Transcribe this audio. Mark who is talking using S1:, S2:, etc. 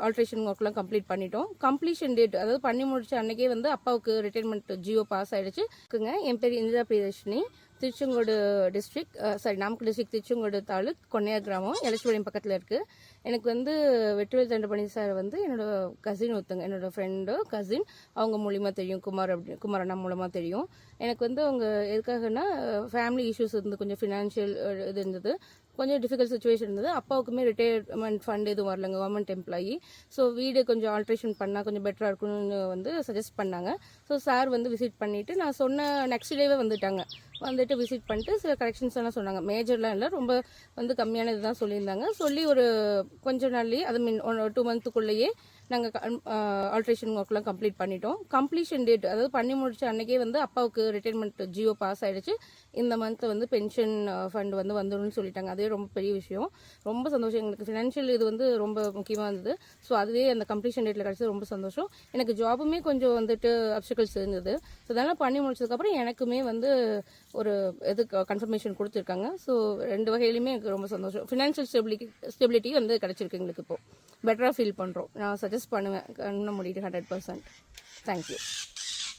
S1: Alteration ஒர்க்லாம் complete பண்ணிட்டோம். Completion date அதாவது பண்ணி முடிச்ச அன்னைக்கே வந்து அப்பாவுக்கு ரிட்டைர்மெண்ட் ஜியோ பாஸ் ஆயிடுச்சு. என் பேர் இந்திரா பிரியதர்ஷினி, திருச்செங்கோடு டிஸ்ட்ரிக்ட் நாமக்கல் டிஸ்ட்ரிக்ட், திருச்செங்கோடு தாலுக், கொன்னையார் கிராமம், எலச்சிபாளையம் பக்கத்தில் இருக்குது. எனக்கு வந்து வெற்றிவேல் தண்டபாணி சார் வந்து என்னோட கசின் ஒருத்தங்க, என்னோட ஃப்ரெண்டு கசின், அவங்க மூலிமா தெரியும், குமார் அண்ணா மூலமாக தெரியும். எனக்கு வந்து அவங்க எதுக்காகனா ஃபேமிலி இஷ்யூஸ் இருந்து கொஞ்சம் ஃபினான்ஷியல் இது இருந்தது, கொஞ்சம் டிஃபிகல்ட் சுச்சுவேஷன் இருந்தது. அப்பாவுக்குமே ரிட்டையர்மெண்ட் ஃபண்ட் எதுவும் வரலங்க, கவர்மெண்ட் எம்ப்ளாயி. ஸோ வீடு கொஞ்சம் ஆல்ட்ரேஷன் பண்ணால் கொஞ்சம் பெட்டராக இருக்கும்னு வந்து சஜஸ்ட் பண்ணாங்க. ஸோ சார் வந்து விசிட் பண்ணிவிட்டு நான் சொன்ன நெக்ஸ்ட் டேவே வந்துட்டு விசிட் பண்ணிட்டு சில கரெக்ஷன்ஸ் எல்லாம் சொன்னாங்க. மேஜர்லாம் இல்லை, ரொம்ப வந்து கம்மியான இதுதான் சொல்லியிருந்தாங்க. சொல்லி ஒரு கொஞ்ச நாள்லேயே அது 2 மந்த்துக்குள்ளேயே நாங்கள் ஆல்ட்ரேஷன் ஒர்க்லாம் கம்ப்ளீட் பண்ணிட்டோம். கம்ப்ளீஷன் டேட் அதாவது பண்ணி முடிச்ச அன்னைக்கே வந்து அப்பாவுக்கு ரிட்டைர்மெண்ட் ஜியோ பாஸ் ஆயிடுச்சு. இந்த மந்த் வந்து பென்ஷன் ஃபண்ட் வந்து வந்துடும்னு சொல்லிட்டாங்க. அதே ரொம்ப பெரிய விஷயம், ரொம்ப சந்தோஷம். எங்களுக்கு ஃபினான்ஷியல் இது வந்து ரொம்ப முக்கியமாக இருந்தது. ஸோ அதுவே அந்த கம்ப்ளீஷன் டேட்டில் கிடச்சது ரொம்ப சந்தோஷம். எனக்கு ஜாபுமே கொஞ்சம் வந்துட்டு அப்டிகல்ஸ் இருந்தது. ஸோ அதெல்லாம் பண்ணி முடிச்சதுக்கப்புறம் எனக்குமே வந்து ஒரு கன்ஃபர்மேஷன் கொடுத்துருக்காங்க. ஸோ 2 வகையிலுமே எனக்கு ரொம்ப சந்தோஷம். ஃபினான்ஷியல் ஸ்டெபிலிட்டி வந்து கிடச்சிருக்கு எங்களுக்கு. இப்போது பெட்டராக ஃபீல் பண்ணுறோம். நான் சஜஸ்ட் பண்ணுவேன், கண்ண மூடிட்டு 100%. தேங்க்யூ.